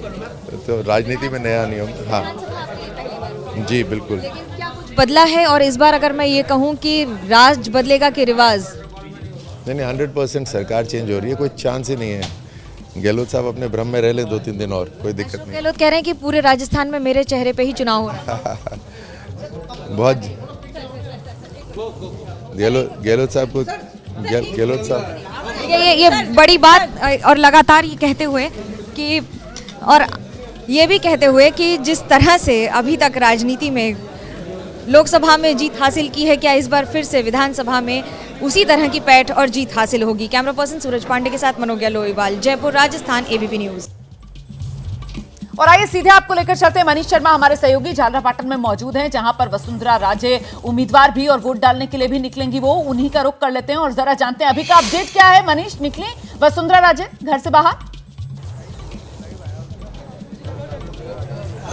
तो राजनीति में नया नहीं हूँ। हाँ जी, बिल्कुल। क्या कुछ बदला है? और इस बार अगर मैं ये कहूँ कि राज बदलेगा कि रिवाज? नहीं, 100% सरकार चेंज हो रही है, कोई चांस ही नहीं है। गहलोत साहब अपने भ्रम में रह ले 2-3 दिन और, कोई दिक्कत नहीं। गहलोत कह रहे हैं कि पूरे राजस्थान में मेरे चेहरे पे ही चुनाव हो रहा है। बहुत गहलोत साहब ये बड़ी बात, और लगातार ये कहते हुए कि, और ये भी कहते हुए कि जिस तरह से अभी तक राजनीति में लोकसभा में जीत हासिल की है, क्या इस बार फिर से विधानसभा में उसी तरह की पैठ और जीत हासिल होगी? कैमरा पर्सन सूरज पांडे के साथ मनोज गहलोत, जयपुर, राजस्थान, एबीपी न्यूज। और आइए सीधे आपको लेकर चलते हैं। मनीष शर्मा हमारे सहयोगी झालरापाटन में मौजूद हैं, जहां पर वसुंधरा राजे उम्मीदवार भी और वोट डालने के लिए भी निकलेंगी। वो उन्हीं का रुख कर लेते हैं और जरा जानते हैं अभी का अपडेट क्या है। मनीष, निकली वसुंधरा राजे घर से बाहर?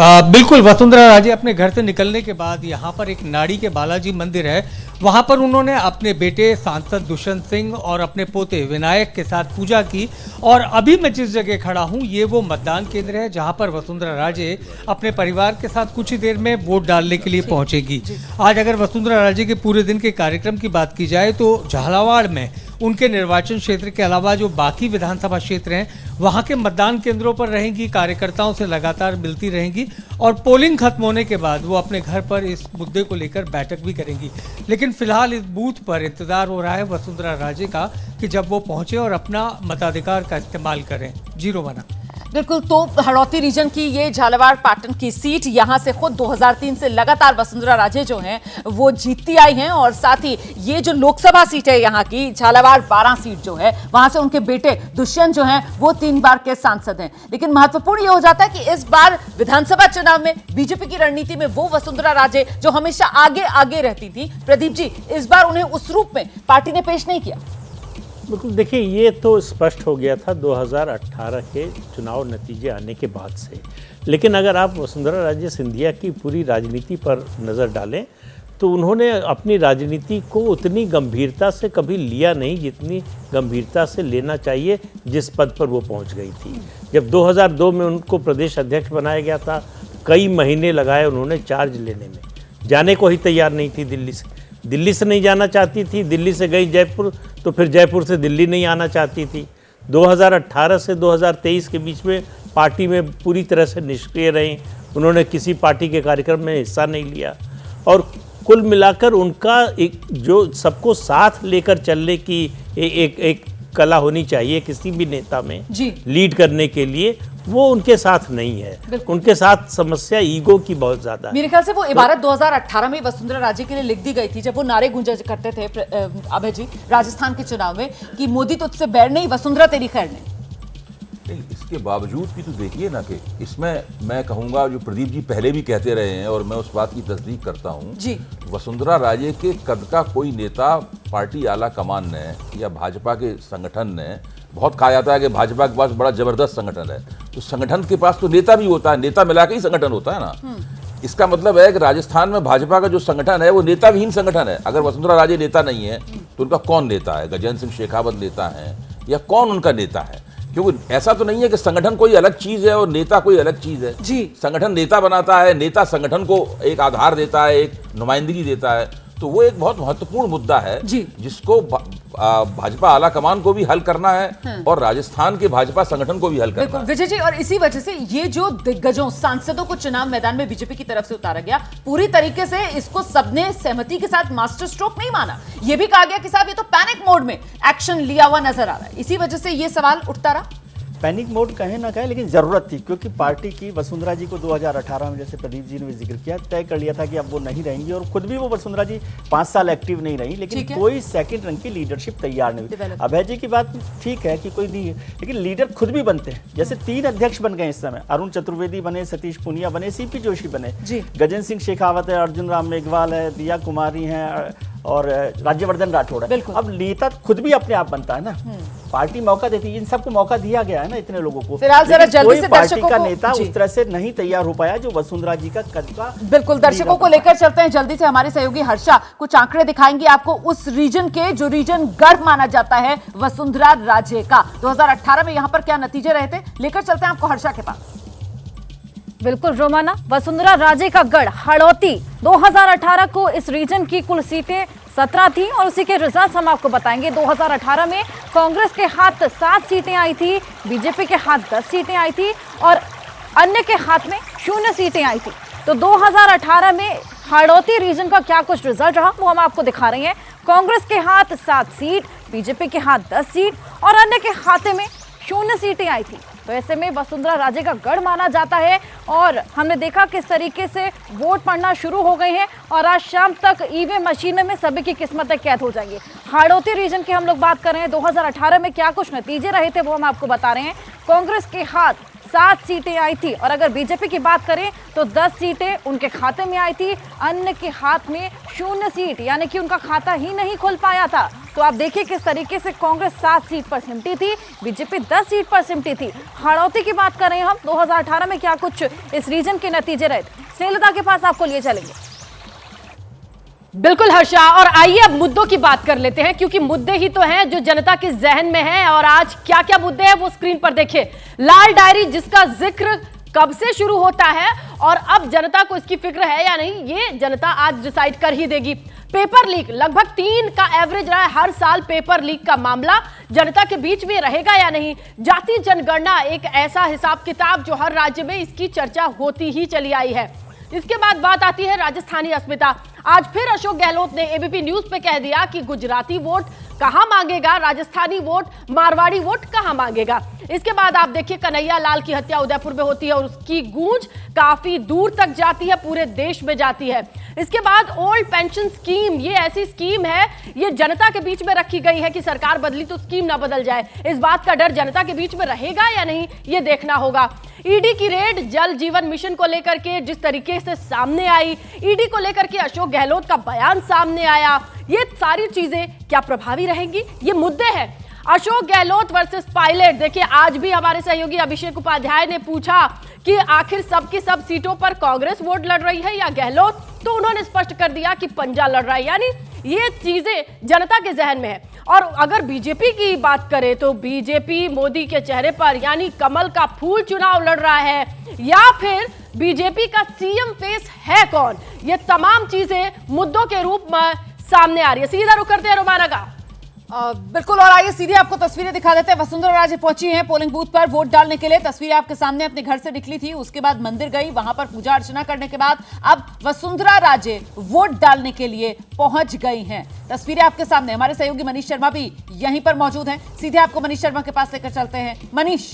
बिल्कुल, वसुंधरा राजे अपने घर से निकलने के बाद यहाँ पर एक नाड़ी के बालाजी मंदिर है, वहाँ पर उन्होंने अपने बेटे सांसद दुष्यंत सिंह और अपने पोते विनायक के साथ पूजा की। और अभी मैं जिस जगह खड़ा हूँ ये वो मतदान केंद्र है जहाँ पर वसुंधरा राजे अपने परिवार के साथ कुछ ही देर में वोट डालने के लिए पहुँचेगी। आज अगर वसुंधरा राजे के पूरे दिन के कार्यक्रम की बात की जाए तो झालावाड़ में उनके निर्वाचन क्षेत्र के अलावा जो बाकी विधानसभा क्षेत्र हैं वहां के मतदान केंद्रों पर रहेंगी, कार्यकर्ताओं से लगातार मिलती रहेंगी और पोलिंग खत्म होने के बाद वो अपने घर पर इस मुद्दे को लेकर बैठक भी करेंगी। लेकिन फिलहाल इस बूथ पर इंतजार हो रहा है वसुंधरा राजे का कि जब वो पहुंचे और अपना मताधिकार का इस्तेमाल करें। जी रोमाना। बिल्कुल, तो हड़ौती रीजन की ये झालावाड़ पाटन की सीट, यहां से खुद 2003 से लगातार वसुंधरा राजे जो हैं वो जीतती आई हैं और साथ ही ये जो लोकसभा सीट है यहाँ की झालावाड़ 12 सीट जो है वहां से उनके बेटे दुष्यंत जो हैं वो 3 बार के सांसद हैं। लेकिन महत्वपूर्ण ये हो जाता है कि इस बार विधानसभा चुनाव में बीजेपी की रणनीति में वो वसुंधरा राजे जो हमेशा आगे आगे रहती थी, प्रदीप जी, इस बार उन्हें उस रूप में पार्टी ने पेश नहीं किया। बिल्कुल, देखिए ये तो स्पष्ट हो गया था 2018 के चुनाव नतीजे आने के बाद से। लेकिन अगर आप वसुंधरा राजे सिंधिया की पूरी राजनीति पर नज़र डालें तो उन्होंने अपनी राजनीति को उतनी गंभीरता से कभी लिया नहीं जितनी गंभीरता से लेना चाहिए जिस पद पर वो पहुंच गई थी। जब 2002 में उनको प्रदेश अध्यक्ष बनाया गया था, कई महीने लगाए उन्होंने चार्ज लेने में, जाने को ही तैयार नहीं थी दिल्ली से नहीं जाना चाहती थी, दिल्ली से गई जयपुर तो फिर जयपुर से दिल्ली नहीं आना चाहती थी। 2018 से 2023 के बीच में पार्टी में पूरी तरह से निष्क्रिय रहीं, उन्होंने किसी पार्टी के कार्यक्रम में हिस्सा नहीं लिया और कुल मिलाकर उनका एक जो सबको साथ लेकर चलने की एक कला होनी चाहिए किसी भी नेता में जी। लीड करने के लिए, वो उनके साथ नहीं है। उनके साथ समस्या ईगो की बहुत ज्यादा है। मेरे ख्याल से वो इबारत 2018 में वसुंधरा राजे के लिए लिख दी गई थी जब वो नारे गूंजा करते थे अभय जी राजस्थान के चुनाव में कि मोदी तुझसे बैर नहीं, वसुंधरा तेरी खैर नहीं। इसके बावजूद भी तो देखिए ना कि इसमें मैं कहूँगा जो प्रदीप जी पहले भी कहते रहे हैं और मैं उस बात की तस्दीक करता हूँ जी, वसुंधरा राजे के कद का कोई नेता पार्टी आला कमान ने या भाजपा के संगठन ने, बहुत कहा जाता है कि भाजपा के पास बड़ा जबरदस्त संगठन है, तो संगठन के पास तो नेता भी होता है, नेता मिला के ही संगठन होता है ना। इसका मतलब है कि राजस्थान में भाजपा का जो संगठन है वो नेता विहीन संगठन है। अगर वसुंधरा राजे नेता नहीं है तो उनका कौन नेता है? गजेंद्र सिंह शेखावत नेता है या कौन उनका नेता है? क्योंकि ऐसा तो नहीं है कि संगठन कोई अलग चीज है और नेता कोई अलग चीज है जी। संगठन नेता बनाता है, नेता संगठन को एक आधार देता है, एक नुमाइंदगी देता है। तो वो एक बहुत महत्वपूर्ण मुद्दा है जिसको भाजपा आला कमान को भी हल करना है और राजस्थान के भाजपा संगठन को भी हल करना है। विजय जी, और इसी वजह से ये जो दिग्गजों सांसदों को चुनाव मैदान में बीजेपी की तरफ से उतारा गया, पूरी तरीके से इसको सबने सहमति के साथ मास्टर स्ट्रोक नहीं माना। ये भी कहा गया कि साहब ये तो पैनिक मोड में एक्शन लिया हुआ नजर आ रहा है। इसी वजह से ये सवाल उठता रहा। पैनिक मोड कहे ना कहे, लेकिन ज़रूरत थी क्योंकि पार्टी की वसुंधरा जी को 2018 में जैसे प्रदीप जी ने भी जिक्र किया, तय कर लिया था कि अब वो नहीं रहेंगी और खुद भी वो वसुंधरा जी 5 साल एक्टिव नहीं रही, लेकिन कोई सेकंड रंग की लीडरशिप तैयार नहीं हुई। अभय जी की बात ठीक है कि कोई नहीं है, लेकिन लीडर खुद भी बनते हैं। जैसे 3 अध्यक्ष बन गए इस समय, अरुण चतुर्वेदी बने, सतीश पुनिया बने, सीपी जोशी बने, गजेंद्र सिंह शेखावत है, अर्जुन राम मेघवाल है, दिया कुमारी है और राज्यवर्धन राठौड़ है। अब नेता खुद भी अपने आप बनता है ना, पार्टी मौका देती है। इन सबको मौका दिया गया है ना इतने लोगों को। फिलहाल जरा जल्दी से पार्टी का नेता उस तरह से नहीं तैयार हो पाया जो वसुंधरा जी का कद का। बिल्कुल, दर्शकों को लेकर चलते हैं जल्दी से। हमारे सहयोगी हर्षा कुछ आंकड़े दिखाएंगे आपको उस रीजन के जो रीजन गढ़ माना जाता है वसुंधरा राजे का। 2018 में यहाँ पर क्या नतीजे रहे थे, लेकर चलते हैं आपको हर्षा के पास। बिल्कुल रोमाना, वसुंधरा राजे का गढ़ हड़ौती 2018 को इस रीजन की कुल सीटें 17 थी और उसी के रिजल्ट हम आपको बताएंगे। 2018 में कांग्रेस के हाथ 7 सीटें आई थी, बीजेपी के हाथ 10 सीटें आई थी और अन्य के हाथ में 0 सीटें आई थी। तो 2018 में हड़ौती रीजन का क्या कुछ रिजल्ट रहा वो हम आपको दिखा रहे हैं। कांग्रेस के हाथ 7 सीट, बीजेपी के हाथ 10 सीट और अन्य के खाते में 0 सीटें आई थी। तो ऐसे में वसुंधरा राजे का गढ़ माना जाता है और हमने देखा किस तरीके से वोट पड़ना शुरू हो गए हैं और आज शाम तक ईवीएम मशीनों में सभी की किस्मतें कैद हो जाएंगी। हड़ौती रीजन की हम लोग बात कर रहे हैं, 2018 में क्या कुछ नतीजे रहे थे वो हम आपको बता रहे हैं। कांग्रेस के हाथ 7 सीटें आई थी और अगर बीजेपी की बात करें तो 10 सीटें उनके खाते में आई थी, अन्य के हाथ में 0 सीट, यानी कि उनका खाता ही नहीं खुल पाया था। तो आप देखिए किस तरीके से कांग्रेस 7 सीट पर सिमटी थी, बीजेपी 10 सीट पर सिमटी थी। हाड़ौती की बात कर रहे हैं हम, 2018 में क्या कुछ इस रीजन के नतीजे रहे थे। स्नेहलता के पास आपको लिए चलेंगे। बिल्कुल हर्षा, और आइए अब मुद्दों की बात कर लेते हैं, क्योंकि मुद्दे ही तो हैं जो जनता के जहन में हैं। और आज क्या क्या मुद्दे हैं वो स्क्रीन पर देखिए। लाल डायरी जिसका जिक्र कब से शुरू होता है और अब जनता को इसकी फिक्र है या नहीं, ये जनता आज डिसाइड कर ही देगी। पेपर लीक लगभग 3 का एवरेज रहा है हर साल। पेपर लीक का मामला जनता के बीच में रहेगा या नहीं। जाति जनगणना एक ऐसा हिसाब किताब जो हर राज्य में इसकी चर्चा होती ही चली आई है। इसके बाद बात आती है राजस्थानी अस्मिता। आज फिर अशोक गहलोत ने एबीपी न्यूज पे कह दिया कि गुजराती वोट कहां मांगेगा, राजस्थानी वोट, मारवाड़ी वोट कहां मांगेगा। इसके बाद आप देखिए कन्हैया लाल की हत्या उदयपुर में होती है और उसकी गूंज काफी दूर तक जाती है, पूरे देश में जाती है। इसके बाद ओल्ड पेंशन स्कीम, ये ऐसी स्कीम है, ये जनता के बीच में रखी गई है कि सरकार बदली तो स्कीम ना बदल जाए। इस बात का डर जनता के बीच में रहेगा या नहीं, ये देखना होगा। ईडी की रेड जल जीवन मिशन को लेकर के जिस तरीके से सामने आई, ईडी को लेकर के अशोक गहलोत का बयान सामने आया, ये सारी चीजें क्या प्रभावी रहेंगी, ये मुद्दे हैं। Ashok Gehlot versus pilot. देखिए आज भी हमारे सहयोगी अभिषेक उपाध्याय ने पूछा कि आखिर सबकी सब सीटों पर कांग्रेस वोट लड़ रही है या गहलोत, तो उन्होंने स्पष्ट कर दिया कि पंजा लड़ रहा है, यानी ये चीजें जनता के जहन में है। और अगर बीजेपी की बात करें तो बीजेपी मोदी के चेहरे पर यानी कमल का फूल चुनाव लड़ रहा है या फिर बीजेपी का सीएम फेस है कौन, ये तमाम चीजें मुद्दों के रूप में सामने आ रही है। सीधा रुख करते हैं रोमाना का। बिल्कुल, और आइए सीधे आपको तस्वीरें दिखा देते हैं। वसुंधरा राजे पहुंची हैं पोलिंग बूथ पर वोट डालने के लिए। तस्वीरें आपके सामने अपने घर से निकली थी, उसके बाद मंदिर गई, वहां पर पूजा अर्चना करने के बाद अब वसुंधरा राजे वोट डालने के लिए पहुंच गई हैं। तस्वीरें आपके सामने। हमारे सहयोगी मनीष शर्मा भी यहीं पर मौजूद हैं। सीधे आपको मनीष शर्मा के पास लेकर चलते हैं। मनीष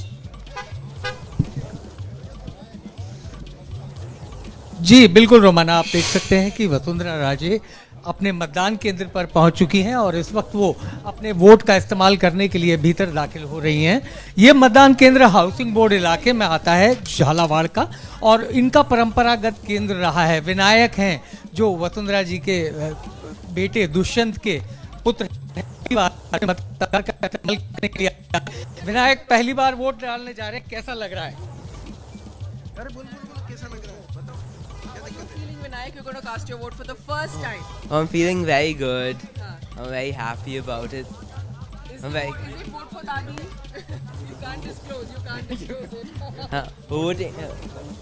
जी बिल्कुल रोमाना, आप देख सकते हैं कि वसुंधरा राजे अपने मतदान केंद्र पर पहुंच चुकी हैं और इस वक्त वो अपने वोट का इस्तेमाल करने के लिए भीतर दाखिल हो रही हैं। ये मतदान केंद्र हाउसिंग बोर्ड इलाके में आता है, झालावाड़ का, और इनका परंपरागत केंद्र रहा है। विनायक हैं जो वसुंधरा जी के बेटे दुष्यंत के पुत्र। विनायक पहली बार वोट डालने जा रहे हैं, कैसा लग रहा है? You're going to cast your vote for the first time. I'm feeling very good. I'm very happy about it. I'm very. Is it vote for Dadi? You can't disclose it.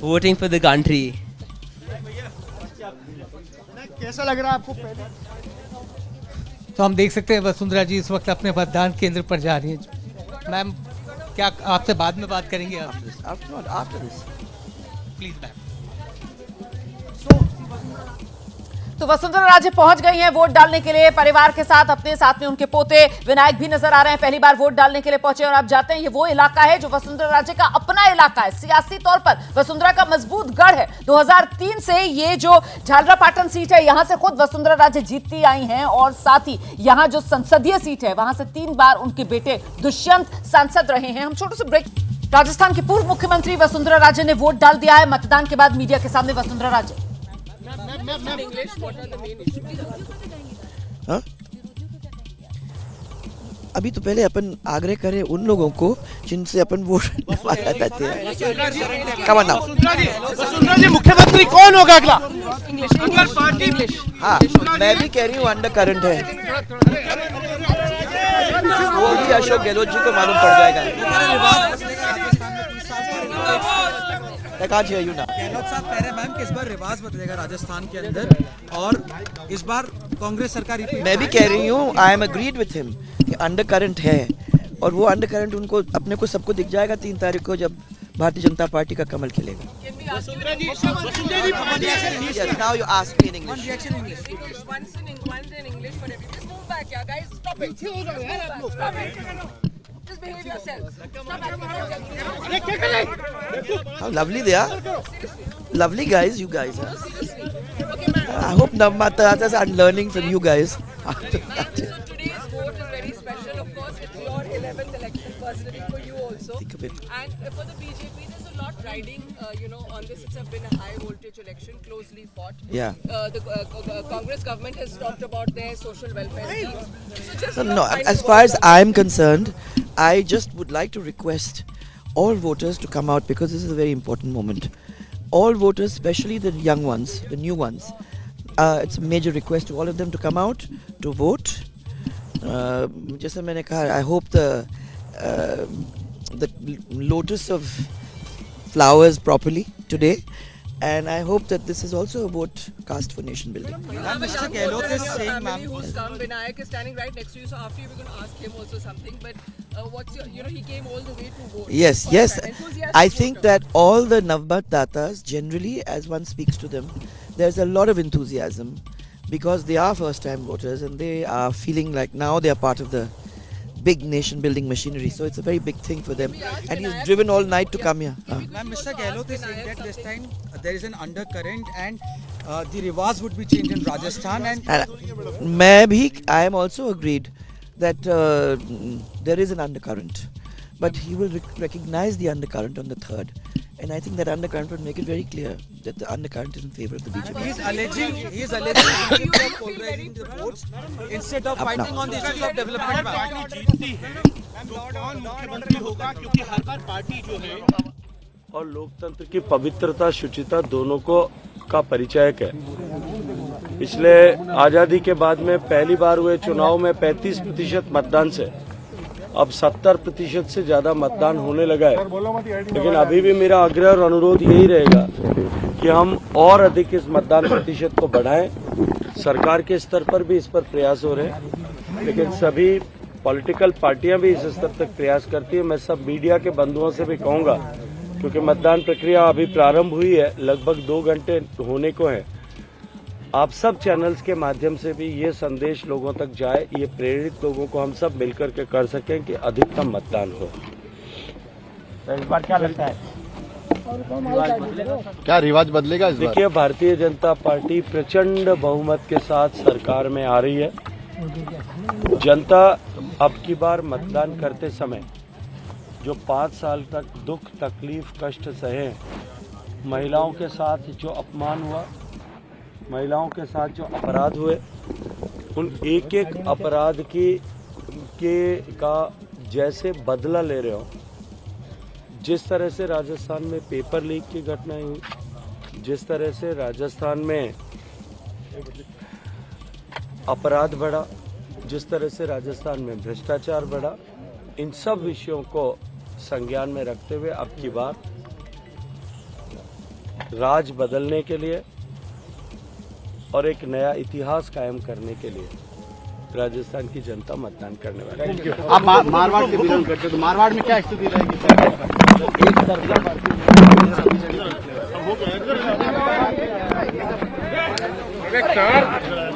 Voting for the country. कैसा लग रहा है आपको पहले? तो हम देख सकते हैं वसुंधरा जी इस वक्त अपने मतदान केंद्र पर जा रही हैं। मैम क्या आपसे बाद में बात करेंगे आप? After this. Please ma'am. तो वसुंधरा राजे पहुंच गई हैं वोट डालने के लिए परिवार के साथ, अपने साथ में उनके पोते विनायक भी नजर आ रहे हैं। पहली बार वोट डालने के लिए पहुंचे और आप जानते हैं ये वो इलाका है जो वसुंधरा राजे का अपना इलाका है। सियासी तौर पर वसुंधरा का मजबूत गढ़ है। 2003 से ये जो झालरापाटन सीट है यहां से खुद वसुंधरा राजे जीतती आई हैं और साथ ही यहां जो संसदीय सीट है वहां से 3 बार उनके बेटे दुष्यंत सांसद रहे हैं। हम छोटे से ब्रेक। राजस्थान की पूर्व मुख्यमंत्री वसुंधरा राजे ने वोट डाल दिया है। मतदान के बाद मीडिया के सामने वसुंधरा राजे। हाँ? अभी तो पहले अपन आग्रह करें उन लोगों को जिनसे अपन वोट मांगना चाहते हैं। Come on now. Vasundhara ji मुख्यमंत्री कौन होगा अगला? इंग्लिश। हाँ, मैं भी कह रही हूँ अंडर करंट है, वो भी अशोक गहलोत जी को मालूम पड़ जाएगा। गहलोत साहब कह रहे हैं मैम कि इस बार रिवाज बदलेगा राजस्थान के अंदर और इस बार कांग्रेस सरकार। मैं भी कह रही हूँ, I am agreed with him कि अंडर करंट है और वो अंडर करंट उनको अपने को सबको दिख जाएगा 3 तारीख को जब भारतीय जनता पार्टी का कमल खिलेगा। Now you ask me in English. One reaction in English. Once in English for every. Just move back, yeah, guys. Stop it. Stop it. Just behave yourself. How lovely they are. Lovely guys, you guys are. I hope Navmata are learning from you guys. So today's vote is very special. Of course, it's your 11th election personally for you also. Think of it. And for the BJP, there's a lot riding, on this. It's been a high voltage election, closely fought. Yeah. The Congress government has talked about their social welfare schemes. So just No, as far as I'm concerned, I just would like to request all voters to come out because this is a very important moment. All voters, especially the young ones, the new ones, it's a major request to all of them to come out to vote. जैसे मैंने कहा, I hope the lotus of flowers properly today, and I hope that this is also a vote cast for nation building. Mr. Gehlot is saying, ma'am, who's come, Vinayak is standing right next to you, so after you, we're going to ask him also something. But what's your, he came all the way to vote. Yes. I think that all the Navmat Datas, generally, as one speaks to them, there's a lot of enthusiasm because they are first-time voters and they are feeling like now they are part of the big nation-building machinery. So it's a very big thing for them. And he's driven all night to come here. Ma'am, Mr. Gehlot is saying that this time there is an undercurrent and the Riwaz would be changed in Rajasthan. And I am also agreed that there is an undercurrent. But he will recognize the undercurrent on the 3rd. And I think that undercurrent would make it very clear that the undercurrent is in favor of the BJP. He is alleging polarizing the votes instead of fighting on the issues of development. और लोकतंत्र की पवित्रता, शुचिता दोनों को का परिचायक है। पिछले आज़ादी के बाद में पहली बार हुए चुनाव में 35% मतदान से अब 70% से ज़्यादा मतदान होने लगा है। लेकिन अभी भी मेरा आग्रह और अनुरोध यही रहेगा कि हम और अधिक इस मतदान प्रतिशत को बढ़ाएं। सरकार के स्तर पर भी इस पर प्रयास हो रहे हैं, लेकिन सभी पॉलिटिकल पार्टियां भी इस स्तर तक प्रयास करती है। मैं सब मीडिया के बंधुओं से भी कहूँगा, क्योंकि मतदान प्रक्रिया अभी प्रारंभ हुई है, लगभग 2 घंटे होने को हैं। आप सब चैनल्स के माध्यम से भी ये संदेश लोगों तक जाए, ये प्रेरित लोगों को हम सब मिलकर के कर सकें कि अधिकतम मतदान हो। इस बार क्या लगता है, क्या रिवाज बदलेगा इस बार? देखिए, भारतीय जनता पार्टी प्रचंड बहुमत के साथ सरकार में आ रही है। जनता अब की बार मतदान करते समय जो 5 साल तक दुख, तकलीफ, कष्ट सहे, महिलाओं के साथ जो अपमान हुआ, महिलाओं के साथ जो अपराध हुए, उन एक एक अपराध का जैसे बदला ले रहे हो। जिस तरह से राजस्थान में पेपर लीक की घटनाएं हुई, जिस तरह से राजस्थान में अपराध बढ़ा, जिस तरह से राजस्थान में भ्रष्टाचार बढ़ा, इन सब विषयों को संज्ञान में रखते हुए अब की बार राज बदलने के लिए और एक नया इतिहास कायम करने के लिए राजस्थान की जनता मतदान करने वाली है। आप मारवाड़ से बिलोंग करते, तो मारवाड़ में क्या स्थिति रहेगी?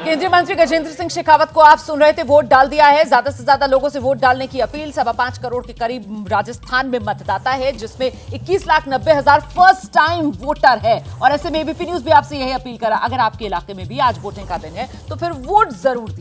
केंद्रीय मंत्री गजेंद्र सिंह शेखावत को आप सुन रहे थे। वोट डाल दिया है, ज्यादा से ज्यादा लोगों से वोट डालने की अपील। 5.25 करोड़ के करीब राजस्थान में मतदाता है, जिसमें 21,90,000 फर्स्ट टाइम वोटर है। और ऐसे में एबीपी न्यूज भी आपसे यही अपील करा, अगर आपके इलाके में भी आज वोटिंग का दिन है तो फिर वोट जरूर दीजिए।